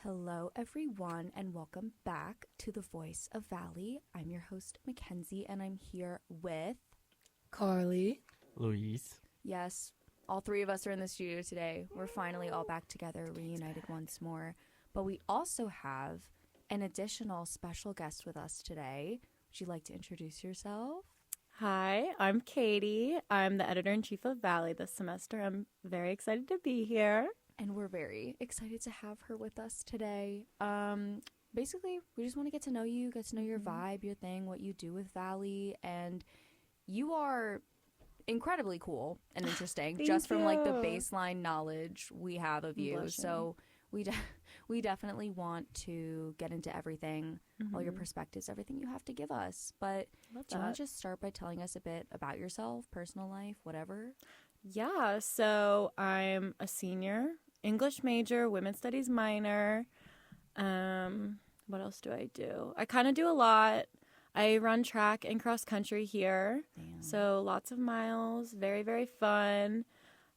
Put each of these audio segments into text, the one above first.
Hello, everyone, and welcome back to The Voice of Valley. I'm your host, Mackenzie, and I'm here with... Carly. Louise. Yes, all three of us are in the studio today. We're finally all back together, reunited once more. But we also have an additional special guest with us today. Would you like to introduce yourself? Hi, I'm Katie. I'm the editor-in-chief of Valley this semester. I'm very excited to be here. And we're very excited to have her with us today. Basically, we just want to get to know you, get to know your vibe, your thing, what you do with Valley. And you are incredibly cool and interesting just from like the baseline knowledge we have of you. So we definitely want to get into everything, all your perspectives, everything you have to give us. But do you want to just start by telling us a bit about yourself, personal life, whatever? Yeah, so I'm a senior, English major, women's studies minor. What else do I do? I kind of do a lot. I run track and cross country here. Damn. So lots of miles, very, very fun.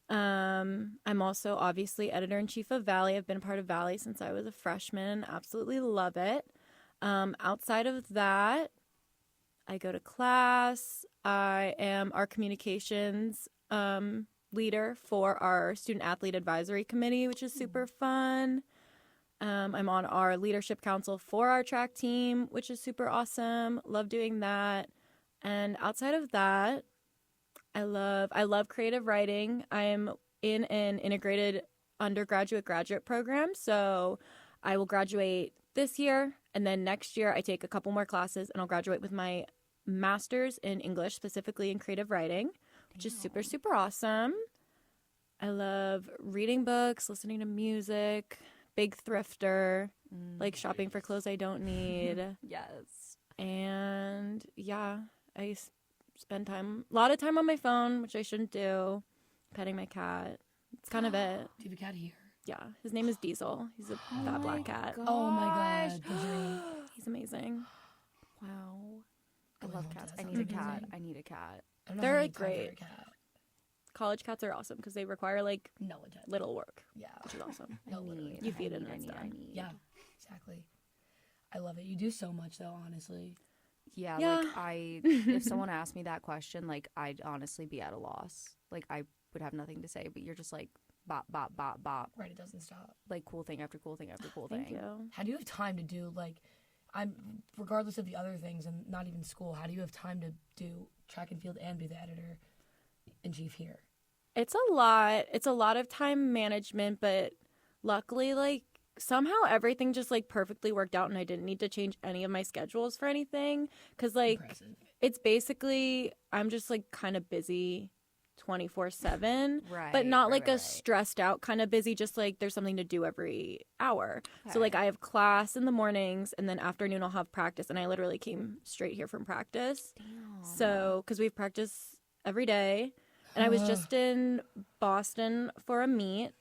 I'm also obviously editor-in-chief of Valley. I've been a part of Valley since I was a freshman. Absolutely love it. Outside of that, I go to class. I am our communications leader for our student athlete advisory committee, which is super fun. I'm on our leadership council for our track team, which is super awesome. Love doing that. And outside of that, I love creative writing. I'm in an integrated undergraduate graduate program, so I will graduate this year, and then next year I take a couple more classes, and I'll graduate with my master's in English, specifically in creative writing, which is super, super awesome. I love reading books, listening to music, big thrifter, like shopping for clothes I don't need. Yes. And yeah, I spend a lot of time on my phone, which I shouldn't do, petting my cat. It's kind of it. Do you have a cat here? Yeah, his name is Diesel. He's a fat black cat. Oh my god. He's amazing. Wow. I Going love home to cats. that I sounds need a cat. amazing. I need a cat. I don't know They're how many great. times I've had a cat. College cats are awesome because they require like No attention. little work, Yeah. which is awesome. No, literally. You feed it and it's done. Yeah, exactly. I love it. You do so much though, honestly. Yeah, Yeah. like if someone asked me that question, like I'd honestly be at a loss. Like I would have nothing to say, but you're just like bop, bop, bop, bop. Right, it doesn't stop. Like cool thing after cool thing after cool thing. Thank you. How do you have time to do regardless of the other things and not even school, how do you have time to do track and field and be the editor-in-chief here? It's a lot. It's a lot of time management, but luckily, like, somehow everything just, like, perfectly worked out and I didn't need to change any of my schedules for anything. Because, like, Impressive. it's basically, I'm just, like, kind of busy 24/7, Right. but not like a right. stressed out kind of busy, just like there's something to do every hour. Okay. So like I have class in the mornings and then afternoon I'll have practice, and I literally came straight here from practice. Damn. So because we have practice every day, and I was just in Boston for a meet,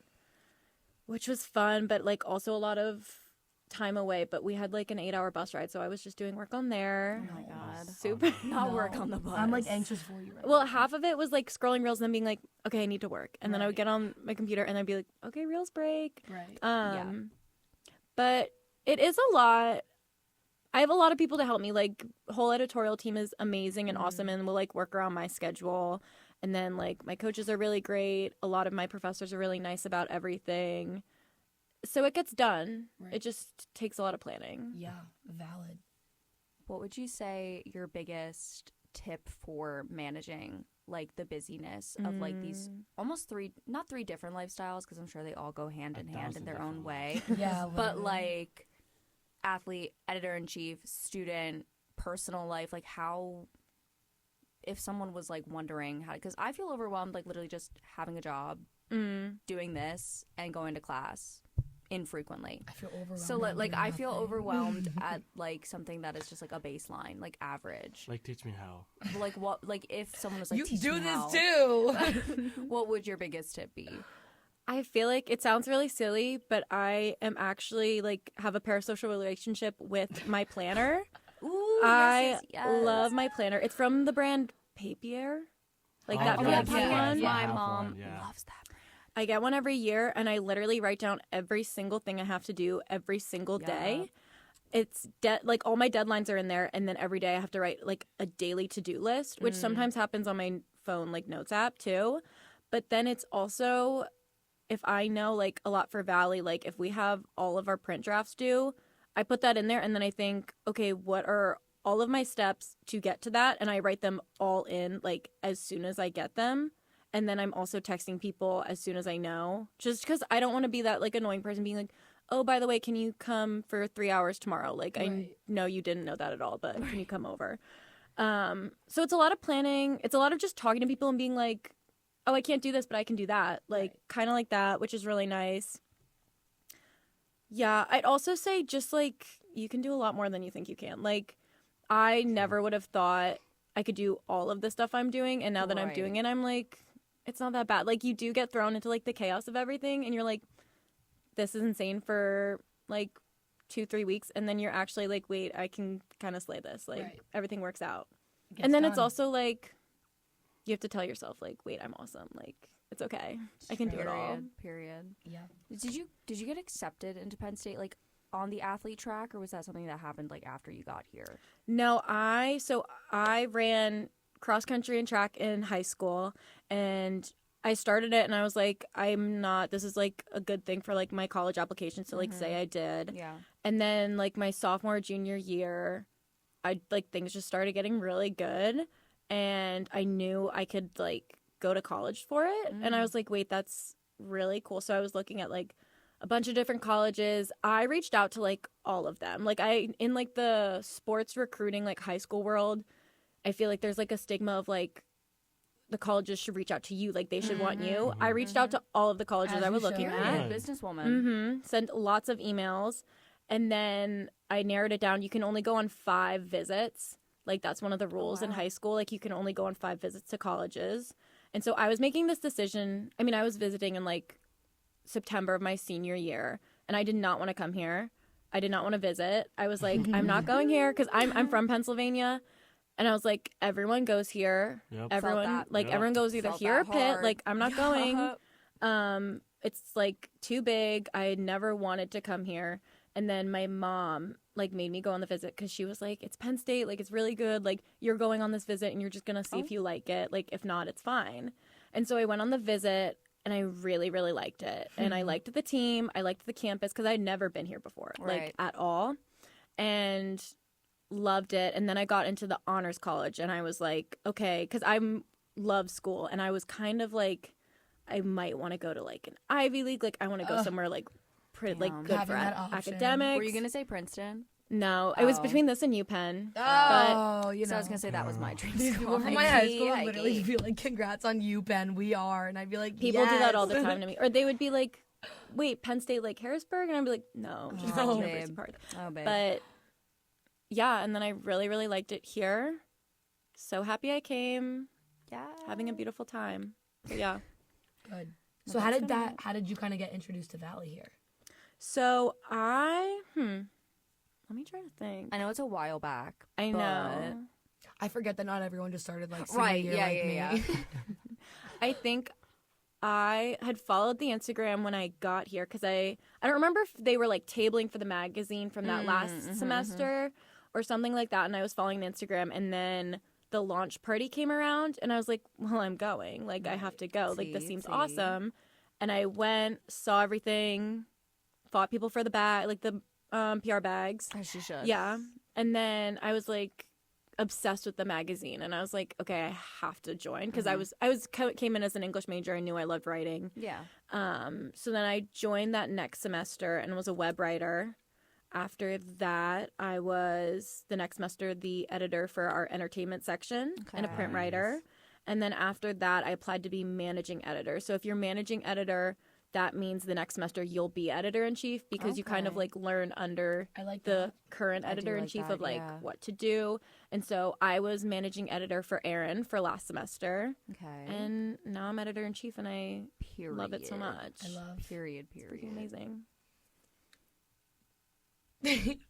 which was fun, but like also a lot of time away. But we had like an 8-hour bus ride, so I was just doing work on there. Oh my god. Super. Not work on the bus. I'm like anxious for you right Well, now. half of it was like scrolling reels and then being like, okay, I need to work. And then I would get on my computer and I'd be like, okay, reels break. Right. But it is a lot. I have a lot of people to help me. Like, whole editorial team is amazing and awesome and will like work around my schedule. And then like my coaches are really great. A lot of my professors are really nice about everything. So it gets done. Right. It just takes a lot of planning. Yeah, valid. What would you say your biggest tip for managing like the busyness of like these almost not three different lifestyles, because I'm sure they all go hand in hand in their own way. Yeah, But literally. like athlete, editor-in-chief, student, personal life, like how, if someone was like wondering how, because I feel overwhelmed like literally just having a job, doing this and going to class infrequently. I feel overwhelmed. So when I'm like doing I feel nothing. overwhelmed at like something that is just like a baseline, like average. Like, teach me how. Like what? Like if someone was like, You teach do me this how, too. what would your biggest tip be? I feel like it sounds really silly, but I am actually like have a parasocial relationship with my planner. Ooh, I yes, yes. love my planner. It's from the brand Papier, like that Oh, fancy yeah, one. My Yeah. mom Yeah. loves that brand. I get one every year, and I literally write down every single thing I have to do every single day. It's like all my deadlines are in there, and then every day I have to write like a daily to-do list, which sometimes happens on my phone like notes app too. But then it's also, if I know like a lot for Valley, like if we have all of our print drafts due, I put that in there, and then I think, okay, what are all of my steps to get to that? And I write them all in like as soon as I get them. And then I'm also texting people as soon as I know, just because I don't want to be that like annoying person being like, oh, by the way, can you come for 3 hours tomorrow? Like, I know you didn't know that at all, but can you come over? So it's a lot of planning. It's a lot of just talking to people and being like, oh, I can't do this, but I can do that. Like, kind of like that, which is really nice. Yeah, I'd also say just, like, you can do a lot more than you think you can. Like, I never would have thought I could do all of the stuff I'm doing, and now that I'm doing it, I'm like, it's not that bad. Like, you do get thrown into, like, the chaos of everything, and you're like, this is insane for like 2-3 weeks, and then you're actually like, wait, I can kind of slay this. Like everything works out. And then it's also like you have to tell yourself like, wait, I'm awesome. Like it's okay. I can do it all. Period. Yeah. Did you get accepted into Penn State like on the athlete track, or was that something that happened like after you got here? No, I ran cross country and track in high school, and I started it and I was like, this is like a good thing for like my college applications to like say I did. Yeah. And then like my sophomore, junior year, things just started getting really good, and I knew I could like go to college for it. And I was like, wait, that's really cool. So I was looking at like a bunch of different colleges. I reached out to like all of them. Like in like the sports recruiting, like high school world, I feel like there's like a stigma of like, the colleges should reach out to you, like they should want you. I reached out to all of the colleges I was looking at. Businesswoman. Sent lots of emails, and then I narrowed it down. You can only go on 5 visits. Like that's one of the rules in high school. Like you can only go on 5 visits to colleges. And so I was making this decision. I mean, I was visiting in like September of my senior year, and I did not want to come here. I did not want to visit. I was like, I'm not going here because I'm from Pennsylvania. And I was like, everyone goes here. Yep. Everyone goes either here or Pitt. Like, I'm not going. It's like too big. I never wanted to come here. And then my mom like made me go on the visit because she was like, it's Penn State. Like, it's really good. Like, you're going on this visit and you're just going to see if you like it. Like, if not, it's fine. And so I went on the visit and I really, really liked it. And I liked the team. I liked the campus because I'd never been here before, like at all. And loved it. And then I got into the honors college and I was like, okay, because I love school, and I was kind of like, I might want to go to like an Ivy League. Like I want to go somewhere like good for academics. Were you gonna say Princeton? No, it was between this and UPenn. Oh, so I was gonna say that was my dream school. People from my high school would literally be like, congrats on UPenn, we are. And I'd be like, people do that all the time to me. Or they would be like, wait, Penn State like Harrisburg? And I'd be like, no, just like University Park. Oh, babe. But yeah, and then I really, really liked it here. So happy I came. Yeah. Having a beautiful time. So yeah. Good. So how did you kind of get introduced to Valley here? So let me try to think. I know it's a while back. I know. I forget that not everyone just started like senior year me. I think I had followed the Instagram when I got here because I don't remember if they were like tabling for the magazine from that last semester or something like that, and I was following the Instagram, and then the launch party came around, and I was like, well, I'm going. Like, I have to go. Like, this seems awesome. And I went, saw everything, fought people for the bag, like the PR bags. As she should. Yeah. And then I was like obsessed with the magazine, and I was like, okay, I have to join because I came in as an English major. I knew I loved writing. Yeah. So then I joined that next semester and was a web writer. After that, I was the next semester the editor for our entertainment section and a print writer. And then after that, I applied to be managing editor. So if you're managing editor, that means the next semester you'll be editor-in-chief because you kind of like learn under the current editor-in-chief of like what to do. And so I was managing editor for Erin for last semester. Okay. And now I'm editor-in-chief, and I love it so much. I love period. It's amazing.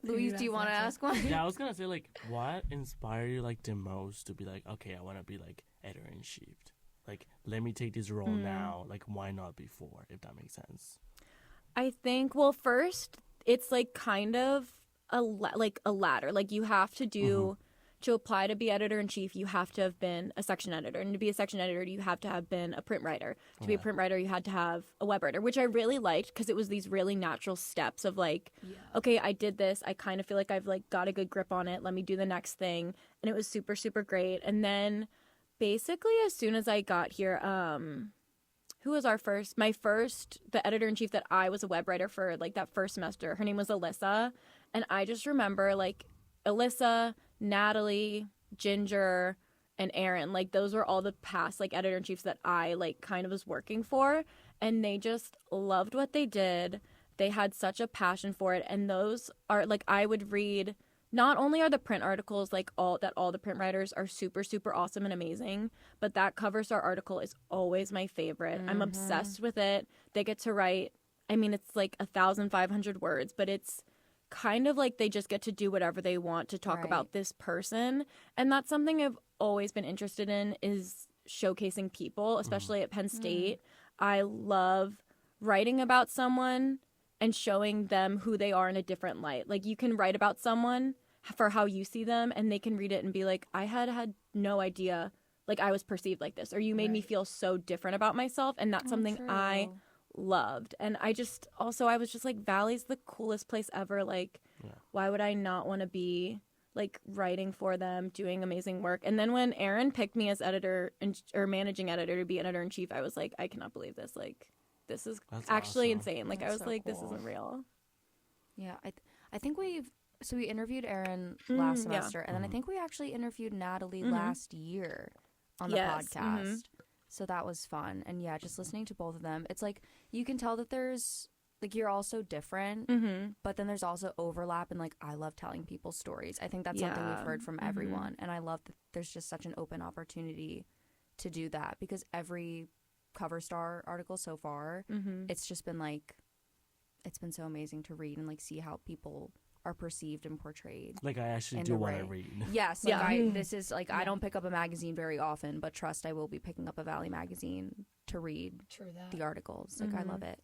Louise, do you want to ask one? Yeah, I was gonna say like, what inspired you like the most to be like, okay, I want to be like editor-in-chief? like, let me take this role now? Like, why not before, if that makes sense? I think, well, first, it's like kind of a ladder. Like, you have to do, to apply to be editor-in-chief, you have to have been a section editor. And to be a section editor, you have to have been a print writer. To be a print writer, you had to have a web writer, which I really liked because it was these really natural steps of like, okay, I did this. I kind of feel like I've like got a good grip on it. Let me do the next thing. And it was super, super great. And then basically as soon as I got here, who was the editor-in-chief that I was a web writer for, like, that first semester, her name was Alyssa. And I just remember, like, Alyssa, Natalie, Ginger, and Aaron, like, those were all the past, like, editor-in-chiefs that I, like, kind of was working for. And they just loved what they did. They had such a passion for it. And those are, like, I would read... Not only are the print articles like all the print writers are super, super awesome and amazing, but that cover star article is always my favorite. I'm obsessed with it. They get to write, I mean, it's like 1,500 words, but it's kind of like they just get to do whatever they want to talk about this person. And that's something I've always been interested in, is showcasing people, especially at Penn State. I love writing about someone and showing them who they are in a different light. Like, you can write about someone for how you see them, and they can read it and be like, I had no idea, like, I was perceived like this, or you made me feel so different about myself, and that's something I loved. And I was just like, Valley's the coolest place ever. Like, why would I not want to be, like, writing for them, doing amazing work? And then when Aaron picked me as editor or managing editor to be editor-in-chief, I was like, I cannot believe this. Like, this is actually insane. Like, I was like, this isn't real. Yeah, I think we interviewed Erin last semester, and then I think we actually interviewed Natalie last year on the podcast. So that was fun. And yeah, just listening to both of them, it's like you can tell that there's, like, you're all so different, but then there's also overlap, and like, I love telling people stories. I think that's something we've heard from everyone, and I love that there's just such an open opportunity to do that, because every cover star article so far, it's just been like, it's been so amazing to read and like see how people are perceived and portrayed. Like, I actually do want to read. Yes, like this is like, I don't pick up a magazine very often, but trust, I will be picking up a Valley magazine to read the articles. Like, I love it.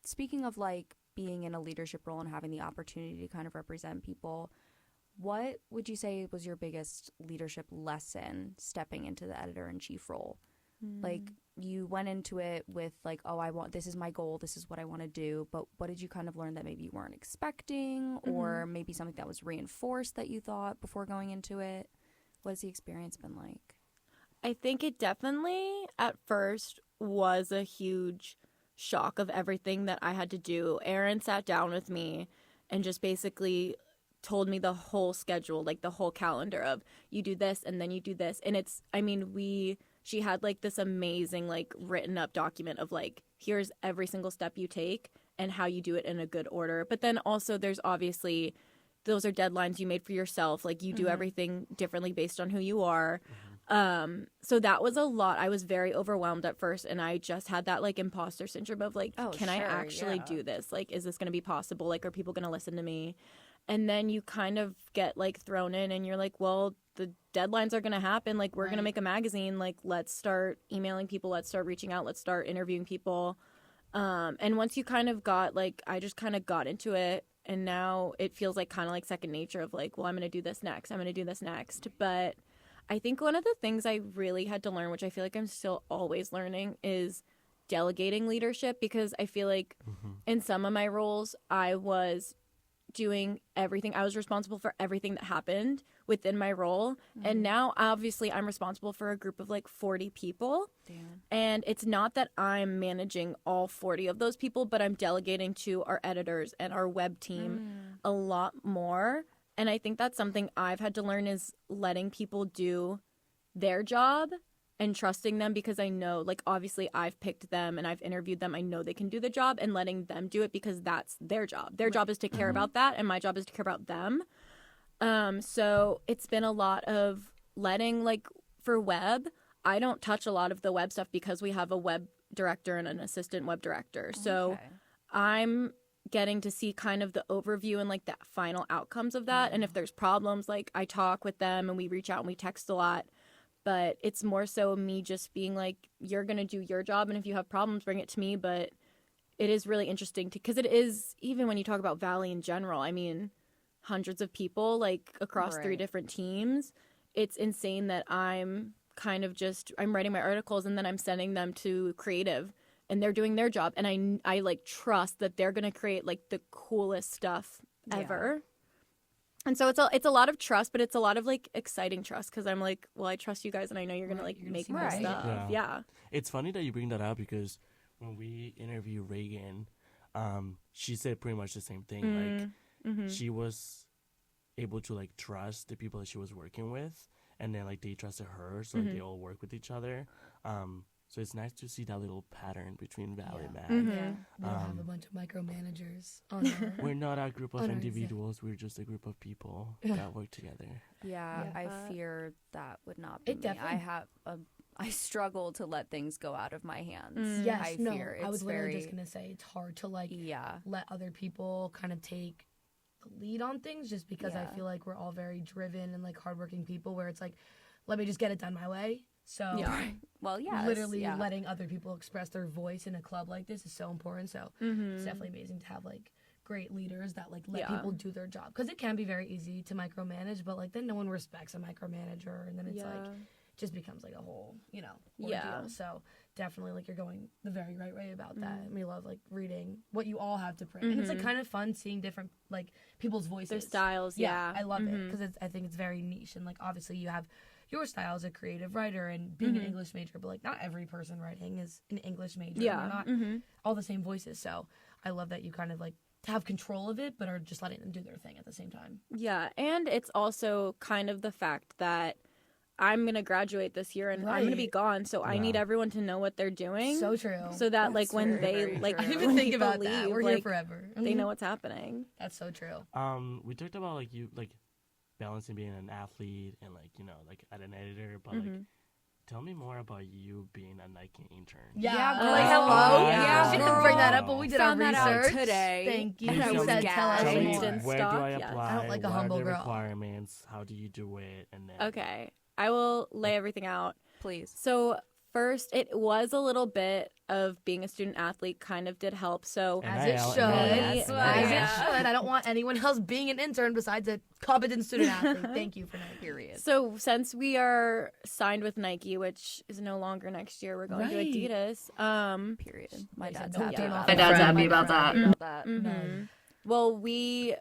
Speaking of like being in a leadership role and having the opportunity to kind of represent people, what would you say was your biggest leadership lesson stepping into the editor-in-chief role? Like, you went into it with like, oh, this is my goal, this is what I want to do, but what did you kind of learn that maybe you weren't expecting, or maybe something that was reinforced that you thought before going into it? What has the experience been like? I think it definitely at first was a huge shock of everything that I had to do. Erin sat down with me and just basically told me the whole schedule, like the whole calendar of, you do this and then you do this. And it's, I mean, she had like this amazing like written up document of like, here's every single step you take and how you do it in a good order. But then also there's obviously, those are deadlines you made for yourself. Like, you do everything differently based on who you are. So that was a lot. I was very overwhelmed at first, and I just had that like imposter syndrome of like, can I actually do this? Like, is this going to be possible? Like, are people going to listen to me? And then you kind of get like thrown in, and you're like, well, the deadlines are going to happen. Like, we're going to make a magazine. Like, let's start emailing people. Let's start reaching out. Let's start interviewing people. And once you kind of got like, I just kind of got into it, and now it feels like kind of like second nature of like, well, I'm going to do this next. I'm going to do this next. But I think one of the things I really had to learn, which I feel like I'm still always learning, is delegating leadership, because I feel like in some of my roles, I was doing everything. I was responsible for everything that happened within my role. And now, obviously, I'm responsible for a group of like 40 people. Damn. And it's not that I'm managing all 40 of those people, but I'm delegating to our editors and our web team a lot more. And I think that's something I've had to learn, is letting people do their job and trusting them, because I know, like, obviously I've picked them and I've interviewed them. I know they can do the job, and letting them do it because that's their job. Their job is to care about that, and my job is to care about them. So it's been a lot of letting, like, for web, I don't touch a lot of the web stuff because we have a web director and an assistant web director. So I'm getting to see kind of the overview and like the final outcomes of that. And if there's problems, like, I talk with them and we reach out and we text a lot. but it's more so me just being like, you're going to do your job, and if you have problems, bring it to me. But it is really interesting because it is, even when you talk about Valley in general, I mean, hundreds of people, like, across 3 different teams. It's insane that I'm kind of just, I'm writing my articles and then I'm sending them to creative and they're doing their job. And I like trust that they're going to create like the coolest stuff ever. And so it's a lot of trust, but it's a lot of like exciting trust because I'm like, well, I trust you guys and I know you're going to like make more stuff. Yeah. It's funny that you bring that up because when we interviewed Reagan, she said pretty much the same thing. Like she was able to like trust the people that she was working with, and then like they trusted her, so like, they all work with each other. So it's nice to see that little pattern between Val and Matt. We don't have a bunch of micromanagers on our, We're not a group of individuals. We're just a group of people that work together. I fear that would not be me. Definitely. I struggle to let things go out of my hands. Yes, I no, fear I was it's literally very, just going to say it's hard to like let other people kind of take the lead on things just because I feel like we're all very driven and like hardworking people where it's like, let me just get it done my way. So well, yes, literally letting other people express their voice in a club like this is so important. So it's definitely amazing to have like great leaders that like let people do their job, because it can be very easy to micromanage, but like then no one respects a micromanager, and then it's like just becomes like a whole, you know, ordeal. So definitely like you're going the very right way about that. And we love like reading what you all have to bring. And it's like kind of fun seeing different like people's voices. Their styles, I love it because I think it's very niche, and like obviously you have your style as a creative writer and being an English major, but like not every person writing is an English major. We're not all the same voices. So I love that you kind of like have control of it, but are just letting them do their thing at the same time. Yeah, and it's also kind of the fact that I'm going to graduate this year and I'm going to be gone, so I need everyone to know what they're doing. So true. So that like when they like I didn't even when think people about that. leave, We're like, here forever. They know what's happening. That's so true. We talked about like you like balancing being an athlete and like, you know, like at an editor, but like tell me more about you being a Nike intern. Like hello. She didn't bring that up, but we did Found our that research out today. Thank you. And I She was said, tell us gagged. more. Where do I apply? I don't like a what humble are the girl. requirements? How do you do it? And then Okay, I will lay everything out. please. So first, it was a little bit of being a student athlete kind of did help. So As it should. As it should. I don't want anyone else being an intern besides a competent student athlete. Thank you for that. Period. So since we are signed with Nike, which is no longer next year, we're going to Adidas. Period. My They dad's said, happy "Don't about turn that. off My dad's the happy friend, about that. my friend." Mm-hmm. Well,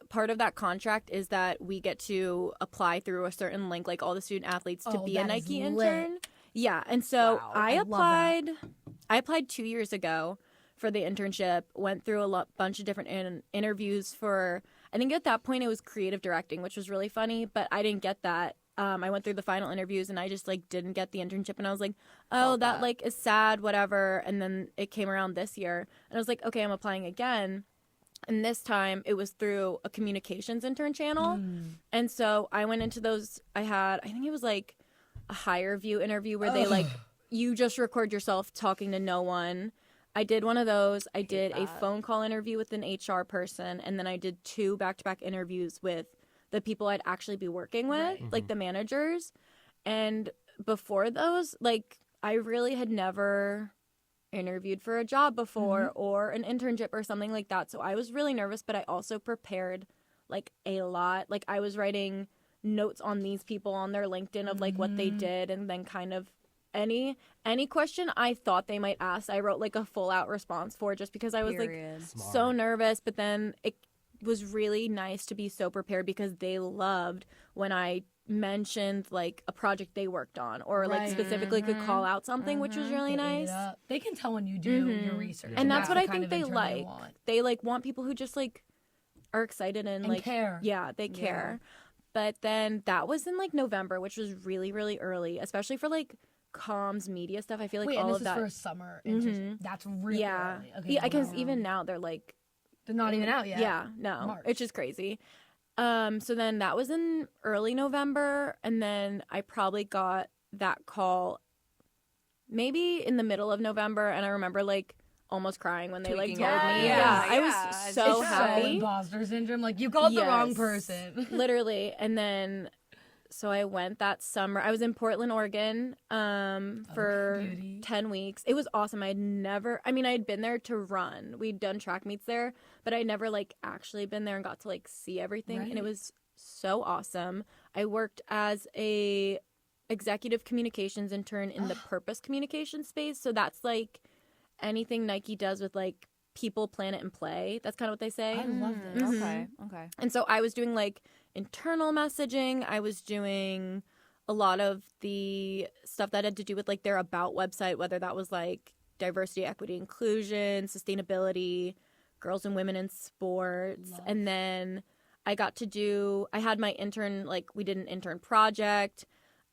part of that contract is that we get to apply through a certain link, like all the student athletes, to be a that is Nike lit. intern. Yeah, and so Wow, I love that. applied 2 years ago for the internship, went through a bunch of different interviews for, I think at that point it was creative directing, which was really funny, but I didn't get that. I went through the final interviews and I just like didn't get the internship, and I was like, oh, that like is sad, whatever. And then it came around this year and I was like, okay, I'm applying again. And this time it was through a communications intern channel. And so I went into those, I think it was like a higher view interview where they like, you just record yourself talking to no one. I did one of those. I did a phone call interview with an HR person, and then I did 2 back-to-back interviews with the people I'd actually be working with, like the managers. And before those, like I really had never interviewed for a job before or an internship or something like that. So I was really nervous, but I also prepared like a lot. Like I was writing notes on these people on their LinkedIn of like what they did, and then kind of any question I thought they might ask, I wrote like a full out response for, just because I was like so nervous. But then it was really nice to be so prepared because they loved when I mentioned like a project they worked on or like specifically could call out something, which was really nice. They can tell when you do your research. And that's what I the kind think of they intern like. want. They like want people who just like are excited and like care. Yeah, they care. But then that was in like November, which was really, really early, especially for like comms media stuff. I feel like Wait, all and of this is that. for a summer internship. That's really early. Okay, Yeah, because even now they're like they're not even out yet. Yeah, no, March. it's just crazy. So then that was in early November, and then I probably got that call maybe in the middle of November, and I remember like almost crying when they like told me. I was so It's happy. So imposter syndrome. Like you called the wrong Yes. person. Literally. And then So I went that summer. I was in Portland, Oregon, for 10 weeks. It was awesome. I had been there to run. We'd done track meets there, but I'd never like actually been there and got to like see everything. Right. And it was so awesome. I worked as a executive communications intern in the purpose communication space. So that's like anything Nike does with like people, planet, and play. That's kind of what they say. I love this. Okay. And so I was doing like internal messaging. I was doing a lot of the stuff that had to do with like their about website, whether that was like diversity, equity, inclusion, sustainability, girls and women in sports. And then I had my intern, like we did an intern project.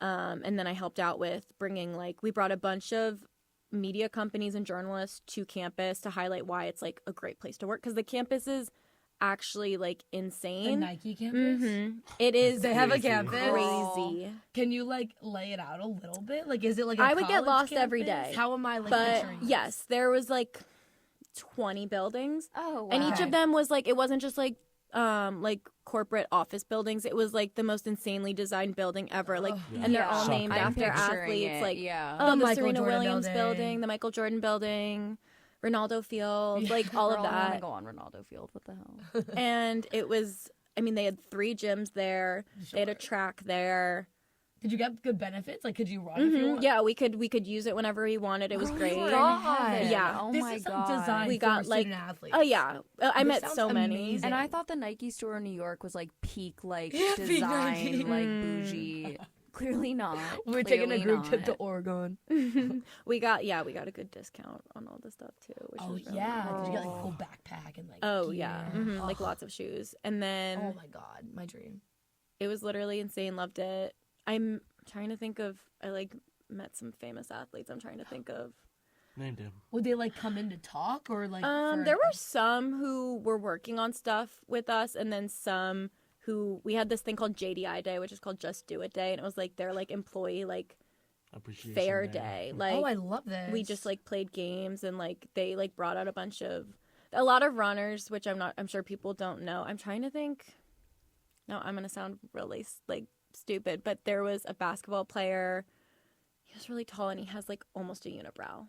And then I helped out with bringing we brought a bunch of media companies and journalists to campus to highlight why it's like a great place to work, because the campus is actually like insane. The Nike campus? It is. They have a campus? Crazy. Can you like lay it out a little bit? Like, is it like a I would get college lost campus? every day. How am I like But picturing this? yes, there was like 20 buildings. Oh, wow. And each of them was like, it wasn't just like corporate office buildings. It was like the most insanely designed building ever. Like, and they're all named I'm after picturing athletes. it, Like, yeah. the Michael Serena Jordan Williams building. building, the Michael Jordan building, Ronaldo Field, like all of Girl, I want to that. go on Ronaldo Field. What the hell? And it was, I mean, they had 3 gyms there. They had a track there. Did you get good benefits? Like, could you run if you want? Yeah, we could use it whenever we wanted. It was great. God. Yeah. Oh This my is god. designed We got, for like- student athletes. Oh yeah, I This met sounds so many. amazing. And I thought the Nike store in New York was like peak, like Yeah, peak Nike. design, like bougie. Clearly not. We're taking a Clearly group trip to not. Oregon. we got a good discount on all the stuff too. Which Oh was really yeah, nice. did you get like a full backpack and like? Oh gear? yeah, like lots of shoes, and then Oh my god, my dream. it was literally insane. Loved it. I'm trying to think of. I like met some famous athletes. I'm trying to think of. Named him. Would they like come in to talk or like? There were some who were working on stuff with us, and then some who we had this thing called JDI Day, which is called Just Do It Day, and it was like their like employee like Appreciation fair Day. day. Like, oh, I love this. we just like played games, and like they like brought out a lot of runners, which I'm sure people don't know. I'm trying to think. No, I'm gonna sound really like stupid, but there was a basketball player. He was really tall, and he has like almost a unibrow.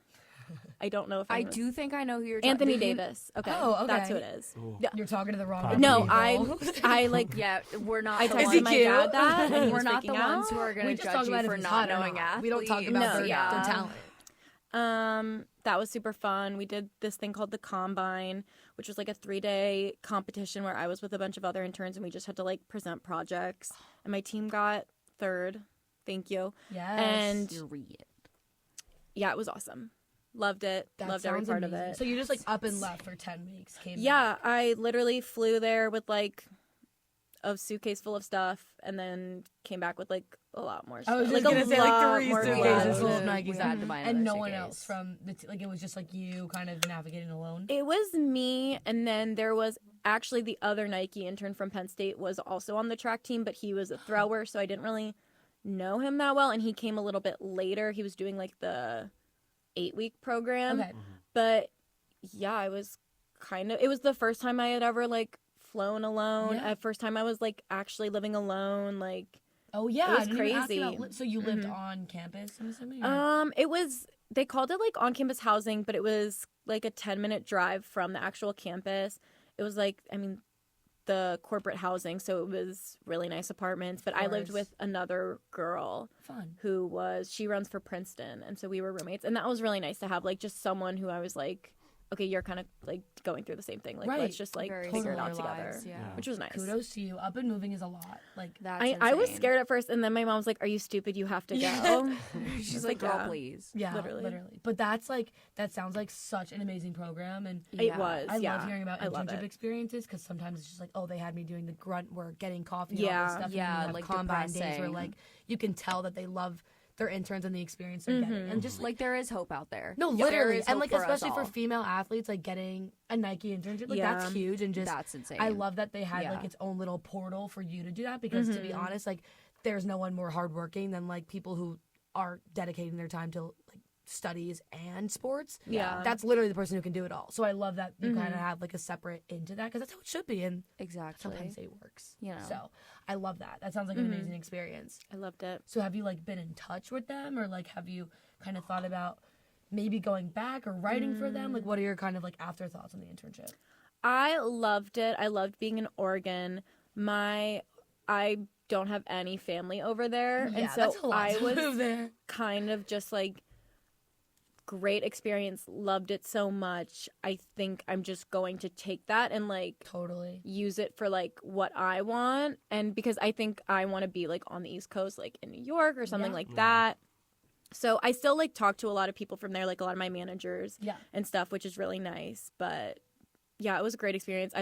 I don't know if I anyone- do think I know who you're talking Anthony about. Davis. Okay. Oh, okay. That's who it is. Ooh. Yeah. You're talking to the wrong. Probably. No, people. I like. Yeah, we're not. I the texted he my cute? dad that, and he We're was not the freaking ones out. who are going We to just judge talk about you if for he's not hot or knowing not. athletes. We don't talk about No, their yeah. talent. That was super fun. We did this thing called the Combine, which was like a 3-day competition where I was with a bunch of other interns, and we just had to like present projects. And my team got 3rd. Thank you. Yes. And Period. yeah, it was awesome. Loved it. That Loved every sounds part amazing. of it. So you just like up and left for 10 weeks. Came Yeah, back. I literally flew there with like a suitcase full of stuff, and then came back with like a lot more stuff. I was just like gonna say like lot 3 more suitcases clothes. full of We Nikes had to buy and another no one suitcase. else from the like it was just like you kind of navigating alone. It was me, and then there was actually the other Nike intern from Penn State was also on the track team, but he was a thrower, so I didn't really know him that well, and he came a little bit later. He was doing like the 8-week program. Okay. But yeah, it was the first time I had ever like flown alone. Yeah. First time I was like actually living alone. Like, Oh yeah, It was I didn't even ask you crazy. about so you lived Mhm. on campus? I'm assuming. or- it was, they called it like on campus housing, but it was like a 10-minute drive from the actual campus. It was like, I mean, the corporate housing, so it was really nice apartments. But I lived course. with another girl Fun. she runs for Princeton, and so we were roommates, and that was really nice to have like just someone who I was like, okay, you're kind of like going through the same thing, like Right. let's just like Very figure it out similar together, lives, yeah. which was nice. Kudos to you. Up and moving is a lot. Like That's I was insane. scared at first, and then my mom was like, "Are you stupid? You have to go." She's I like, was girl, "Yeah." please. yeah, Literally. literally. But that's like that sounds like such an amazing program, and It Yeah. was. I yeah. love hearing about I love internship it. experiences because sometimes it's just like, oh, they had me doing the grunt work, getting coffee, and all Yeah. this stuff. Yeah, and then you have like combine days where depressing. like you can tell that they love their interns and the experience they're getting, and just Like there is hope out there. no, There literally, is and hope like for us especially for all. female athletes, like getting a Nike internship, like Yeah. that's huge, and just That's insane. I love that they had Yeah. like its own little portal for you to do that because to be honest, like there's no one more hardworking than like people who are dedicating their time to like studies and sports. Yeah. That's literally the person who can do it all. So I love that you kind of have like a separate into that because that's how it should be. And Exactly. sometimes it works. You know. So I love that. That sounds like an amazing experience. I loved it. So have you like been in touch with them, or like have you kind of thought about maybe going back or writing for them? Like what are your kind of like afterthoughts on the internship? I loved it. I loved being in Oregon. I don't have any family over there, and so that's a lot I to was move there. kind of just like great experience. Loved it so much. I think I'm just going to take that and like Totally. use it for like what I want, and because I think I want to be like on the East Coast, like in New York or something like that. So I still like talk to a lot of people from there, like a lot of my managers and stuff, which is really nice. But yeah, it was a great experience.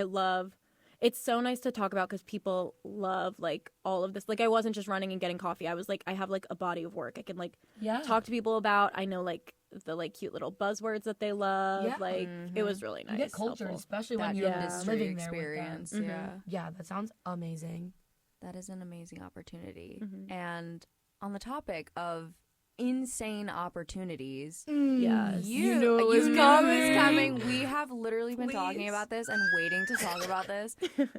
It's so nice to talk about because people love like all of this. Like I wasn't just running and getting coffee. I was like, I have like a body of work I can like talk to people about. I know like the like cute little buzzwords that they love. Yeah. Like it was really nice. You get culture, helpful. especially That when you're industry living there experience. with them. Yeah. Yeah, that sounds amazing. That is an amazing opportunity. And on the topic of insane opportunities, Yes. You knew it was knew coming. it was coming. We have literally been talking Please. about this and waiting to talk about this.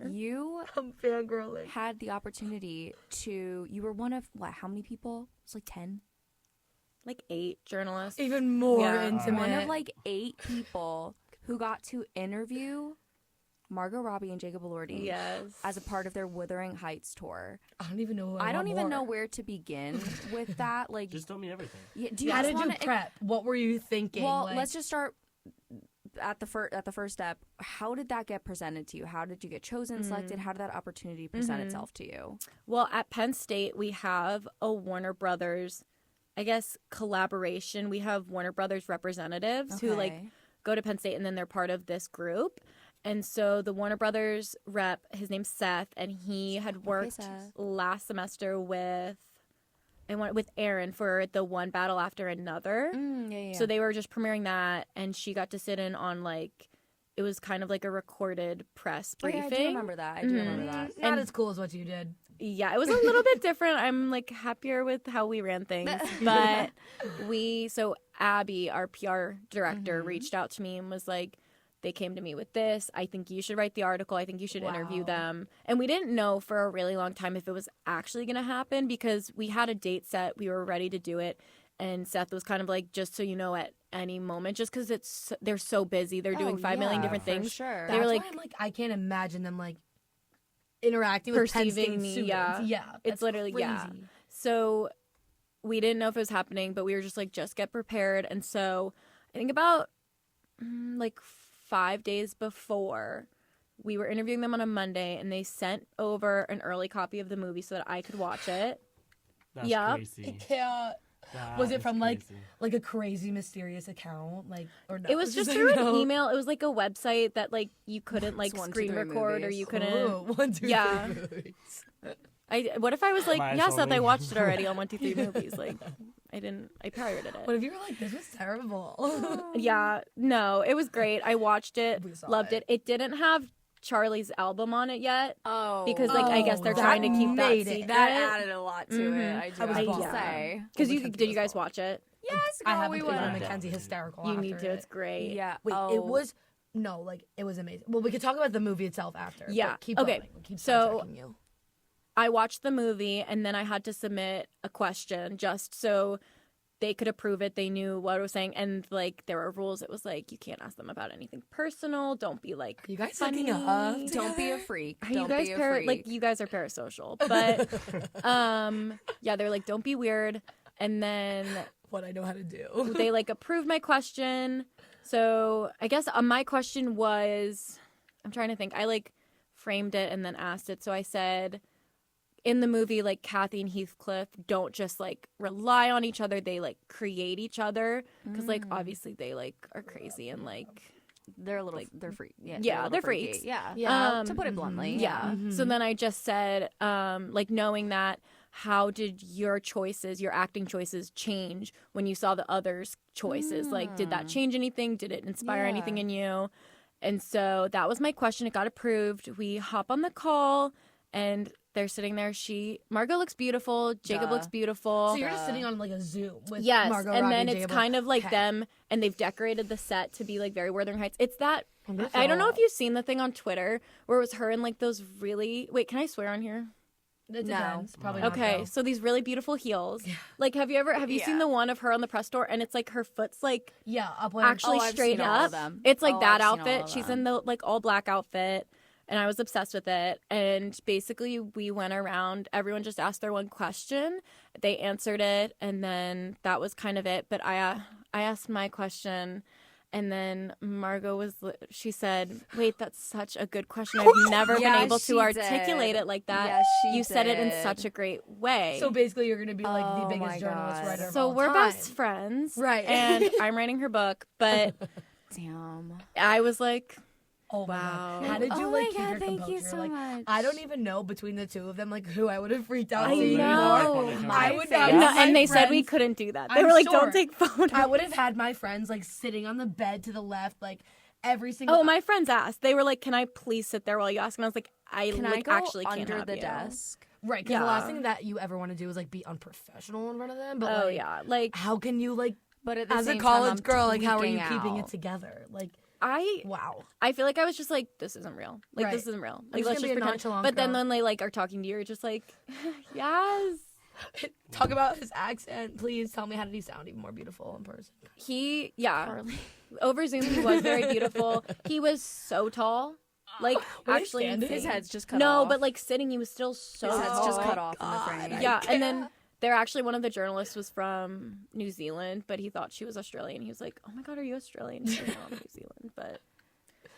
You I'm fangirling. had the opportunity you were one of, how many people? It's like 10? Like 8 journalists. Even more Yeah. intimate. One of like 8 people who got to interview Margot Robbie and Jacob Elordi Yes. as a part of their Wuthering Heights tour. I don't even know. I don't even know where to begin with that. Like, Just tell me everything. do you How just did you wanna, prep? What were you thinking? Well, like, let's just start at the first step. How did that get presented to you? How did you get chosen, selected? How did that opportunity present itself to you? Well, at Penn State, we have a Warner Brothers, I guess, collaboration. We have Warner Brothers representatives who like go to Penn State and then they're part of this group. And so the Warner Brothers rep, his name's Seth, and he had worked last semester with Aaron for the One Battle After Another. So they were just premiering that, and she got to sit in on like, it was kind of like a recorded press briefing. Yeah, I do remember that. I do remember that. not as cool as what you did. Yeah, it was a little bit different. I'm like happier with how we ran things. But so Abby, our PR director, reached out to me and was like, they came to me with this. I think you should write the article. I think you should interview them. And we didn't know for a really long time if it was actually going to happen because we had a date set. We were ready to do it. And Seth was kind of like, just so you know, at any moment, just because they're so busy. They're doing 5 million different things. Sure. They were That's like, why I'm like, I can't imagine them like interacting with Penn perceiving State me, students. yeah. It's that's literally, crazy. So we didn't know if it was happening, but we were just like, just get prepared. And so I think about like 5 days before, we were interviewing them on a Monday, and they sent over an early copy of the movie so that I could watch it. That's crazy. Yeah. That Was it is from crazy. like a crazy mysterious account, like or no? It was just like, through no. an email. It was like a website that like you couldn't like It's 1, 2, screen 3 record or movies. you couldn't. Ooh, 1, 2, 3 Yeah. movies. What if I was like, Might as yeah, well Seth, I be. watched it already on 1, 2, 3 movies. Like, I pirated it. What if you were like, this was terrible? Yeah, no, it was great. I watched it, We saw loved it. it. It didn't have Charlie's album on it yet. Oh. Because like I guess they're that trying to keep that made it. secret. that added a lot to it. I do I was have to bummed. say. Because Mackenzie did you was guys bummed. watch it? Yes, I girl, haven't we been went. on Mackenzie hysterical. You after need to. it. It's great. Yeah. Wait, oh. it was it was amazing. Well, we could talk about the movie itself after. Yeah, But keep okay. going. We'll keep So- sidetracking you. I watched the movie and then I had to submit a question just so they could approve it. They knew what I was saying. And like there were rules. It was like you can't ask them about anything personal. Don't be like Are you guys funny. hooking up? Don't be a freak. Are Don't you guys be a freak. like you guys are parasocial. But yeah, they're like, don't be weird. And then What I know how to do. they like approved my question. So I guess my question was, I'm trying to think. I like framed it and then asked it. So I said, in the movie, like Kathy and Heathcliff don't just like rely on each other. They like create each other because like obviously they like are crazy and like they're a little. They're freak. Yeah. Yeah, a little they're freaky. freaks. Yeah. Yeah. To put it bluntly. yeah. So then I just said, like knowing that, how did your choices, your acting choices, change when you saw the others' choices? Like, did that change anything? Did it inspire anything in you? And so that was my question. It got approved. We hop on the call, and they're sitting there. Margot looks beautiful. Jacob looks beautiful. So you're just sitting on like a Zoom with yes, Margot and Robbie then and it's Jacob. kind of like Okay. them, and they've decorated the set to be like very Wuthering Heights. It's that I don't know if you've seen the thing on Twitter where it was her in like those really wait. Can I swear on here? It No. depends. Probably not, Okay, though. so these really beautiful heels. Like, have you seen the one of her on the press tour, and it's like her foot's like Yeah, up like actually I've straight seen all of up. them. It's like Oh, that I've seen all outfit. of She's them. in the like all black outfit, and I was obsessed with it. And basically, we went around. Everyone just asked their one question. They answered it, and then that was kind of it. But I asked my question. And then Margot she said, wait, that's such a good question. I've never been able she to articulate did. it like that. Yes, she You said it in did. such a great way. So basically, you're gonna be like the Oh biggest my journalist God. writer of So all we're time. best friends. Right. And I'm writing her book. But Damn. I was like, Oh my Wow. God. How did you Oh like my keep God, your thank composure? you so like, much. I don't even know between the two of them like who I would have freaked out I seeing know. more. My I would face. have no, my and they said we friends- couldn't do that. They I'm were like, sure. don't take photos. I would have had my friends like sitting on the bed to the left, like every single. Oh, my friends asked. They were like, can I please sit there while you ask? And I was like, Can I like, go actually can't under have the you. desk? Right, because the Yeah. last thing that you ever want to do is like be unprofessional in front of them. But Oh, like, yeah. Like, how can you like But at the as a same college time, I'm girl, like how are you tweaking keeping out. it together? Like I wow. feel like I was just like, this isn't real. Like, Right. this isn't real. I'm Like, just let's gonna be just a pretend. nonchalant But then girl. when they like are talking to you, you're just like, yes. Talk about his accent, please. Tell me how did he sound even more beautiful in person? Over Zoom, he was very beautiful. He was so tall. Like, Were they actually, standing? His head's just cut no, off. but like sitting, he was still so his head's just tall. cut off in the frame. Yeah, and then they're actually one of the journalists was from New Zealand, but he thought she was Australian. He was like, "Oh my god, are you Australian?" She was not New Zealand, but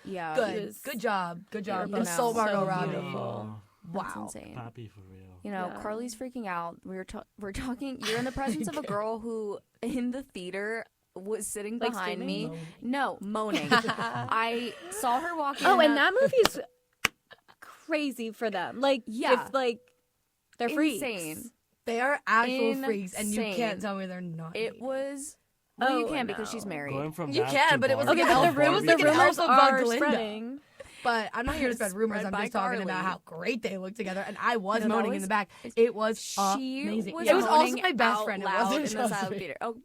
Yeah. Good. was- Good job. Good job. You know, Assault Margot so Robbie. beautiful. That's Wow. insane. Poppy for real. You know, Yeah. Carly's freaking out. We're talking. You're in the presence of a girl who, in the theater, was sitting Like behind screaming? me. No, moaning. I saw her walking. Oh, in and that movie's crazy for them. Like, Yeah. if like they're freaks. insane. They are actual freaks, and you Insane. can't tell me they're not. It was. Well, you Oh, can because no. she's married. Going from You that can, to but it was Barbie Okay, like to but the Elf- rumors, it the was like an rumors Elf are above Glinda. spreading. But I'm not here to spread rumors. Spread I'm by just talking about Carly. how great they look together. And I was No, that moaning in was- the back. It was She amazing. was It was also moaning my best out friend. It loud wasn't in the just silent me. theater. Oh,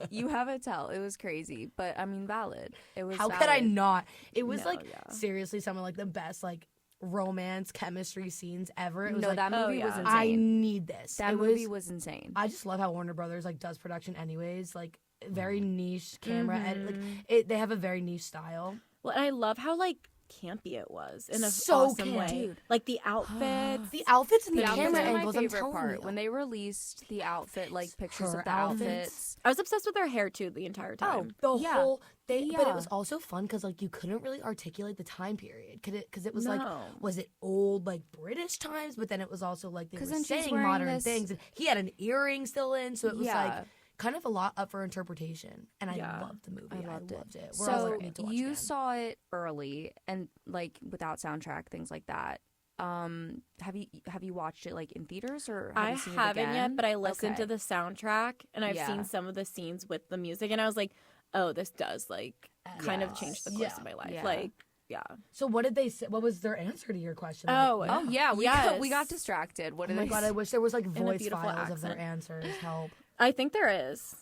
you have it tell. It was crazy, but I mean, valid. It was. How could I valid. not? It was No, like yeah. seriously some of like the best like romance chemistry scenes ever. It was No, like that movie oh, was yeah. insane. I need this. That It movie was insane. I just love how Warner Brothers like does production anyways. Like very niche camera and like they have a very niche style. Well, and I love how like campy it was in a So awesome campy. way. Dude. Like the outfits. The outfits and the, The outfits camera are angles. my I'm favorite telling part. you. When they released the outfit, like pictures Her of the outfits. outfits. I was obsessed with their hair too the entire time. The Yeah. whole thing, but Yeah. it was also fun because like you couldn't really articulate the time period because it was like No. was it old like British times, but then it was also like they 'Cause were then she's saying wearing modern this- things. And he had an earring still in, so it was Yeah. like kind of a lot up for interpretation. And I Yeah. loved the movie. I loved it. We're all So like, need to watch you again. saw it early and like without soundtrack, things like that. Have you watched it like in theaters or have I you seen it haven't again? yet, but I listened to Okay. the soundtrack and I've Yeah. seen some of the scenes with the music and I was like, oh, this does like kind of change the course Yeah. of my life. Yeah. Like, yeah. So what did they say? What was their answer to your question? Oh, Like, Oh yeah, we Yes. got distracted. What oh did my they god! I wish there was like a voice beautiful files of their accent. answers. Help! I think there is.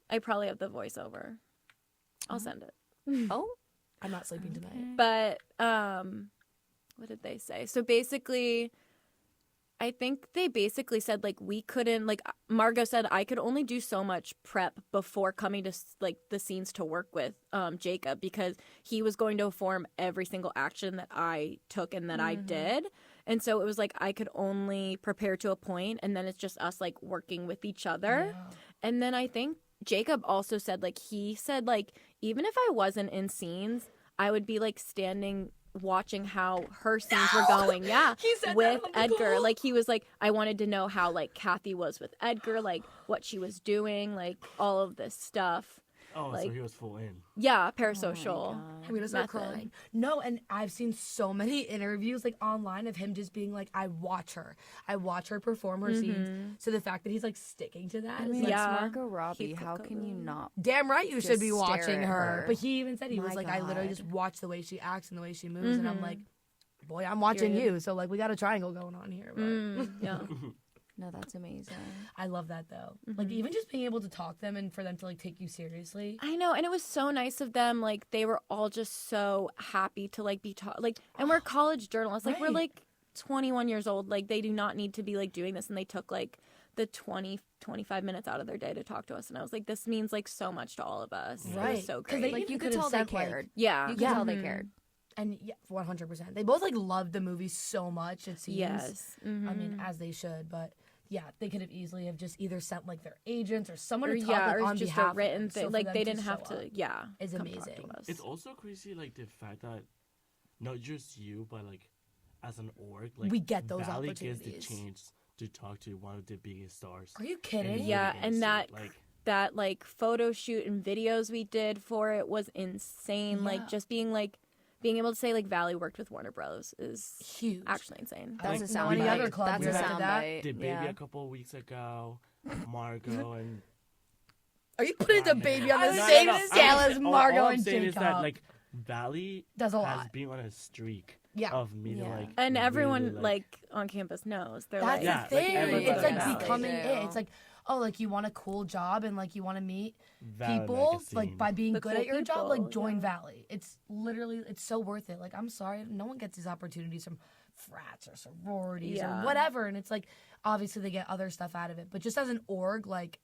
I probably have the voiceover. I'll send it. Oh, I'm not sleeping tonight. But what did they say? So basically, I think they basically said like we couldn't like Margot said I could only do so much prep before coming to like the scenes to work with Jacob because he was going to form every single action that I took and that I did. And so it was like I could only prepare to a point and then it's just us like working with each other. And then I think Jacob also said like he said like even if I wasn't in scenes, I would be like standing watching how her scenes were going. Yeah. He said that with on the Edgar. call. Like he was like I wanted to know how like Kathy was with Edgar, like what she was doing, like all of this stuff. Oh, so Like- he was full in. Yeah, parasocial. I'm gonna start method. crying. No, and I've seen so many interviews like online of him just being like, I watch her perform her scenes. So the fact that he's like sticking to that I is mean, like, Yeah. it's Margot Robbie. Heath How can you Ledger. not? damn right you should Just be stare watching at her. her. But he even said he was My like, I literally God. just watch the way she acts and the way she moves, and I'm like, boy, I'm watching Period. you. So, like, we got a triangle going on here. But. Yeah. No, that's amazing. I love that, though. Like, even just being able to talk to them and for them to, like, take you seriously. I know, and it was so nice of them. Like, they were all just so happy to, like, be taught. Like, and we're college journalists. Like, we're, Right. like, 21 years old. Like, they do not need to be, like, doing this. And they took, like, the 25 minutes out of their day to talk to us. And I was like, this means, like, so much to all of us. It Right. was so 'Cause great. they Like, even you could could've tell they said, like- cared. yeah. You could Yeah. tell they cared. And, yeah, 100%. They both, like, loved the movie so much, it seems. Yes. I mean, as they should, but... Yeah, they could have easily have just either sent like their agents or someone to talk like, or on just behalf a written of them. thing. So for Like them they didn't show have up to. Yeah, is come talk amazing. to us. It's also crazy, like the fact that not just you, but like as an org, like We get those Valley opportunities. gets the chance to talk to one of the biggest stars. Are you in the kidding? Yeah, movie and industry. that like photo shoot and videos we did for it was insane. Yeah. Like just being able to say like Valley worked with Warner Bros is Huge. actually insane. That's Like, a sound any bite. other club That's we a did sound that? bite. Did Baby Yeah. a couple of weeks ago, Margot and Are you putting the baby on the No, no, same no. scale as All Margot I'm and saying Jacob? is that like Valley Does a has lot. been on a streak Yeah. of me to Yeah. like And everyone really, like on campus knows. They're That's like, Yeah, the like, thing. everybody It's like knows. becoming They it. do. It's like, oh, like you want a cool job and like you want to meet Valley people magazine. like by being The good cool at your job, like people, join yeah. Valley. It's literally it's so worth it. Like I'm sorry, no one gets these opportunities from frats or sororities Yeah. or whatever, and it's like obviously they get other stuff out of it, but just as an org, like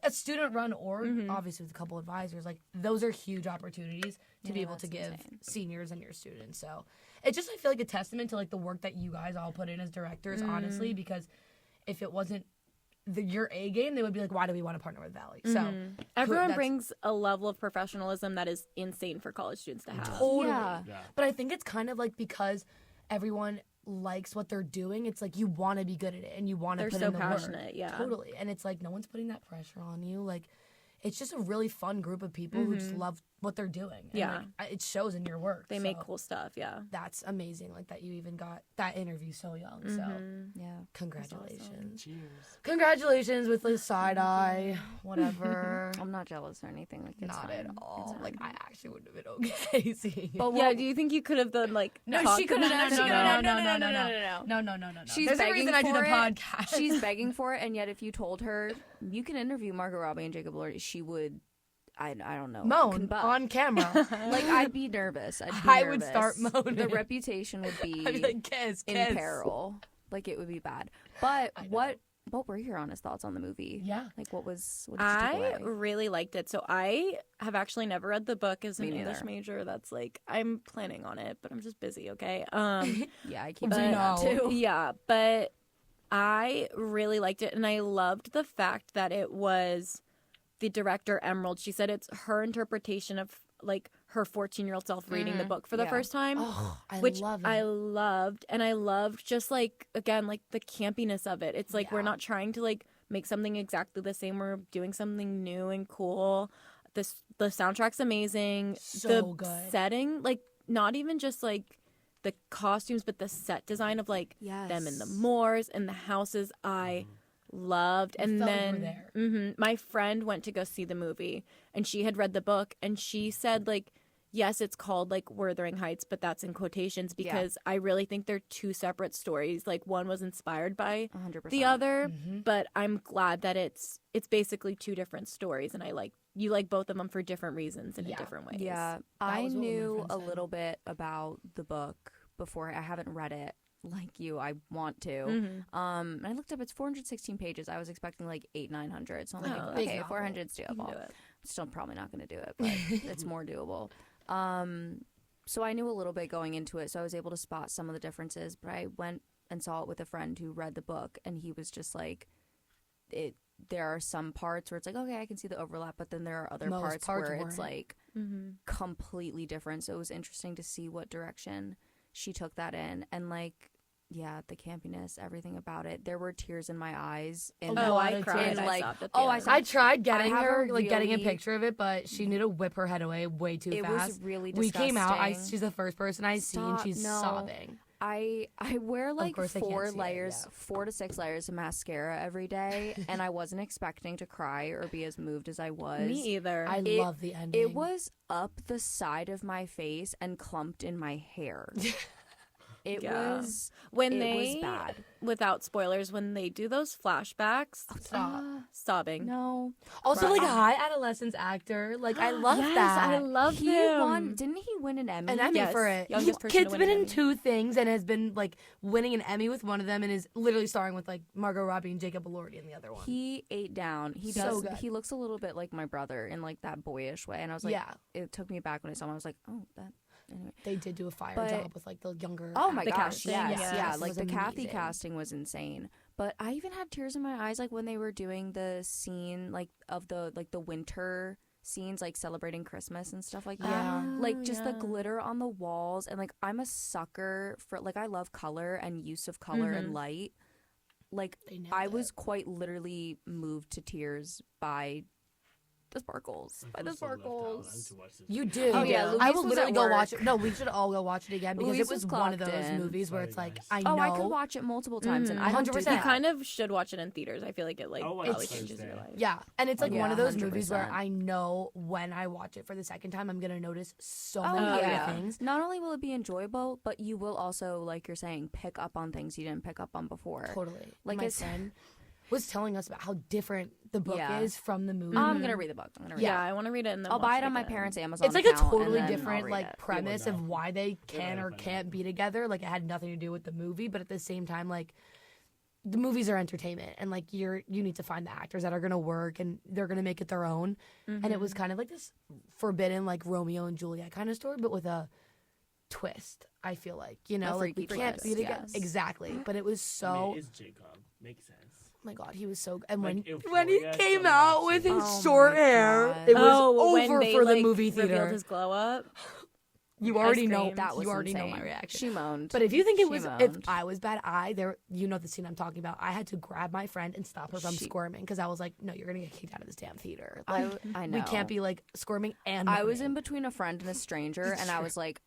a student run org, obviously with a couple advisors, like those are huge opportunities to be Yeah, able to that's give insane. seniors and your students. So it's just I feel like a testament to like the work that you guys all put in as directors, honestly, because if it wasn't your A game, they would be like, why do we want to partner with Valley? So everyone that's- brings a level of professionalism that is insane for college students to have. Totally. Yeah. Yeah. But I think it's kind of like because everyone likes what they're doing, it's like you want to be good at it and you want to They're put so in the work. passionate, yeah. Totally. And it's like no one's putting that pressure on you. Like it's just a really fun group of people who just love what they're doing. And Yeah. like, it shows in your work. They make So cool stuff, yeah. That's amazing. Like that you even got that interview so young. So Yeah. congratulations. Cheers. Congratulations with the side eye. Whatever. I'm not jealous or anything. Like it's Not fine. at all. It's Like fine. I actually wouldn't have been okay seeing it. But Yeah, what- do you think you could have done like No, talked she couldn't. about it? No. She's There's a begging reason I did for a it. podcast. She's begging for it, and yet if you told her you can interview Margot Robbie and Jacob Elordi, she would, I don't know, moan combust. on camera. Like I'd be nervous. I would start moaning. The reputation would be I'd be like, kiss. in peril. Like it would be bad. But I know. what were your honest thoughts on the movie? Yeah. Like what did you take away? I really liked it. So I have actually never read the book as an Me English neither. major. That's like I'm planning on it, but I'm just busy, okay? Yeah, I keep But- saying that too. Yeah, but I really liked it, and I loved the fact that it was the director Emerald. She said it's her interpretation of like her 14-year-old self reading the book for the Yeah. first time. Oh, I which love it. I loved, and I loved just like again like the campiness of it. It's like we're Yeah. not trying to like make something exactly the same. We're doing something new and cool. The soundtrack's amazing. So the good. setting, like not even just like the costumes, but the set design of like them in the Yes. moors and the houses. I loved. And felt you were then there. my friend went to go see the movie, and she had read the book, and she said like, yes, it's called like Wuthering Heights, but that's in quotations because I really think they're two separate stories. Like one was inspired by 100%. the other, but I'm glad that it's basically two different stories, and you like both of them for different reasons and in Yeah. different ways. Yeah, I was what my knew friend a said. little bit about the book before. I haven't read it like you. I want to. Mm-hmm. And I looked up. It's 416 pages. I was expecting like 800-900. So I'm Oh, like, that's okay, novel. 400's You can doable. do it. Still probably not going to do it, but it's more doable. So I knew a little bit going into it, so I was able to spot some of the differences. But I went and saw it with a friend who read the book, and he was just like, there are some parts where it's like, okay, I can see the overlap, but then there are other Most parts parts where it's weren't. like completely different. So it was interesting to see what direction she took that in, and like, yeah, the campiness, everything about it. There were tears in my eyes. And Oh, I lot of cried. tears. I like, sobbed at the oh, I end. saw- I tried getting I have her, a like getting a really- picture of it, but she knew to whip her head away way too It fast. was really We disgusting. came out. She's the first person I seen. Stop, She's no. sobbing. I wear like course they can't 4 see it, layers, yeah. 4 to 6 layers of mascara every day, and I wasn't expecting to cry or be as moved as I was. Me either. I love the ending. It was up the side of my face and clumped in my hair. It was bad. Without spoilers, when they do those flashbacks, Stop. sobbing. No. Also, like a high adolescence actor. Like, I love Yes, that. I love He him. won. Didn't he win an Emmy? An Emmy Yes, for it. youngest person to Kid's win been an in Emmy. 2 things and has been like winning an Emmy with one of them and is literally starring with like Margot Robbie and Jacob Elordi in the other one. He ate down. He So does. good. He looks a little bit like my brother in like that boyish way, and I was like, Yeah. It took me back when I saw him. I was like, oh, that. Anyway. They did do a fire But- job with like the younger. Oh my The gosh, casting, yes, yes. yeah. It Like was the Kathy amazing. casting was insane. But I even had tears in my eyes, like when they were doing the scene, like of the winter scenes, like celebrating Christmas and stuff like that. Yeah. Like just the yeah. glitter on the walls, and like I'm a sucker for like I love color and use of color and light. Like They nailed I it. was quite literally moved to tears by the sparkles. By the sparkles. You do. Oh, yeah, I Luis will was literally at go work. watch it. No, we should all go watch it again because Luis it was was one of clocked those in. movies where Very it's like nice. I know. Oh, I could watch it multiple times, and I don't do 100%. You that. kind of should watch it in theaters. I feel like it I'll watch probably it changes your Thursday. life. Yeah, and it's like Yeah, one of those movies where 100%. I know when I watch it for the second time, I'm gonna notice so Oh, many other yeah. things. Not only will it be enjoyable, but you will also, like you're saying, pick up on things you didn't pick up on before. Totally. Like My it's- friend was telling us about how different the book Yeah. is from the movie. I'm gonna read the book. I'm gonna read Yeah, it. I want to read it and then I'll watch buy it on my again. parents' Amazon. It's like a account, and totally then I'll different read like it. premise no. of why they can Yeah, or but can't be together. Like it had nothing to do with the movie, but at the same time, like the movies are entertainment, and like you need to find the actors that are gonna work and they're gonna make it their own. And it was kind of like this forbidden like Romeo and Juliet kind of story, but with a twist. I feel like A like we freaky can't twist, be together yes. exactly, but it was so. it's Jacob. Makes sense. Oh my god, he was so. And Like, when he Euphoria is came so out with his Oh short my hair, God. it was when over they, for the like, movie revealed theater. his glow up. You already know screamed. That was you already know insane. my reaction. She moaned. But if you think it She was, moaned. if I was bad, you know the scene I'm talking about. I had to grab my friend and stop her from She- squirming because I was like, no, you're gonna get kicked out of this damn theater. Like, I know. we can't be like squirming and. I was in moaning. between a friend and a stranger, and I was like,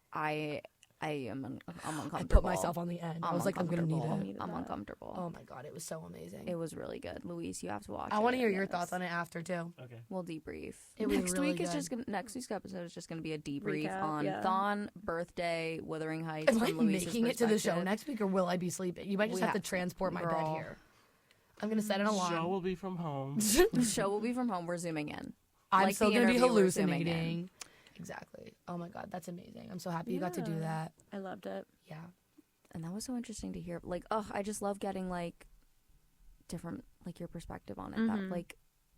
I'm uncomfortable. I put myself on the end. I was like, I'm gonna need uncomfortable. it. I'm uncomfortable. Oh my god, it was so amazing. It was really good. Luis, you have to watch it. I want to hear your Yes. thoughts on it after too. Okay. We'll debrief. It was next really week is good. just gonna, next week's episode is just going to be a debrief Recap, on yeah. Thon, birthday, Wuthering Heights. Am I from Luis's making it to the show perspective. next week, or will I be sleeping? You might just We have to have- transport my bed girl. here. I'm gonna set an Show alarm. will be from home. The show will be from home. We're zooming in. I'm like still the gonna be interview, we're zooming in. hallucinating. Exactly. Oh my god, that's amazing. I'm so happy you got to do Yeah. that. I loved it. Yeah. And that was so interesting to hear. Like, I just love getting like different, like your perspective on it. That like,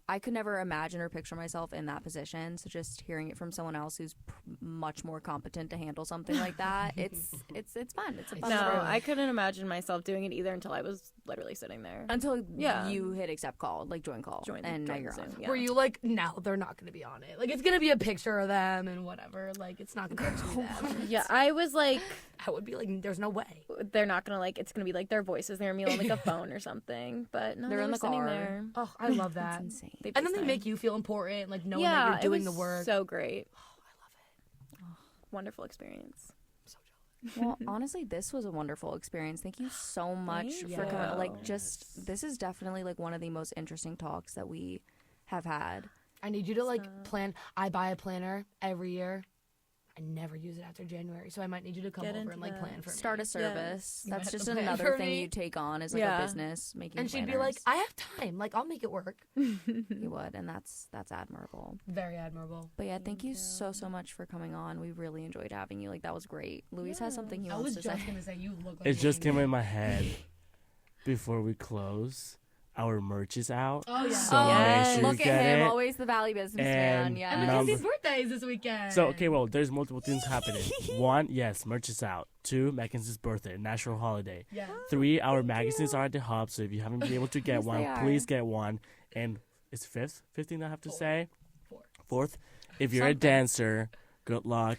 I could never imagine or picture myself in that position. So just hearing it from someone else who's much more competent to handle something like that, it's fun. It's a fun It's No, experience. I couldn't imagine myself doing it either until I was literally sitting there. Until Yeah. you hit accept call, like join call, and now join you're Zoom, on. yeah. Were you like, no, they're not gonna be on it. Like it's gonna be a picture of them and whatever. Like it's not gonna actually be them. Yeah, I was like, I would be like, there's no way. they're not gonna like. It's gonna be like their voices. They're gonna be on like a phone or something. But no, They're they in were the sitting car. there. Oh, I love that. It's insane. And then they FaceTime. make you feel important, like knowing yeah, that you're doing it the was work. So great. Oh, I love it. Wonderful experience. I'm so jealous. Well, honestly, this was a wonderful experience. Thank you so much Thank for coming. you. Like, just this is definitely like one of the most interesting talks that we have had. I need you to like plan. I buy a planner every year. I never use it after January, so I might need you to come Get over into and like that. plan for me. Start a service. You That's have just to plan another for thing me. you take on as like Yeah. a business making. And she'd be planners. like, I have time. Like I'll make it work. You would, and that's admirable. Very admirable. But yeah, thank you so much for coming on. We really enjoyed having you. Like that was great. Luis has something he I wants was to just say. gonna say you look like It just Amy. came in my head before we close. Our merch is out. Oh yeah. So Oh, make sure look you get at him, it. always the Valley businessman. And Yeah. And Number- Mackenzie's birthday is this weekend. So okay, well, there's multiple things happening. 1, yes, merch is out. 2, Mackenzie's birthday, national holiday. Yeah. 3, our magazines are at the hub, so if you haven't been able to get Yes, one, they are. please get one. And it's 5th thing I have to say. 4. 4th, if you're a Something. dancer, good luck.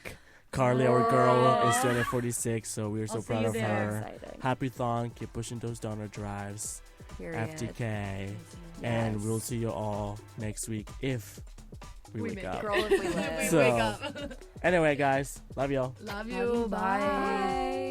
Carly, our girl, is doing it 46, so we're so I'll see proud you of there. her. Exciting. Happy Thon, keep pushing those donor drives. Period. FTK. And Yes. we'll see you all next week if we We wake make up. it. Girl, if we live. So- Wake up. Anyway, guys, love y'all. Love Love you. Bye. Bye.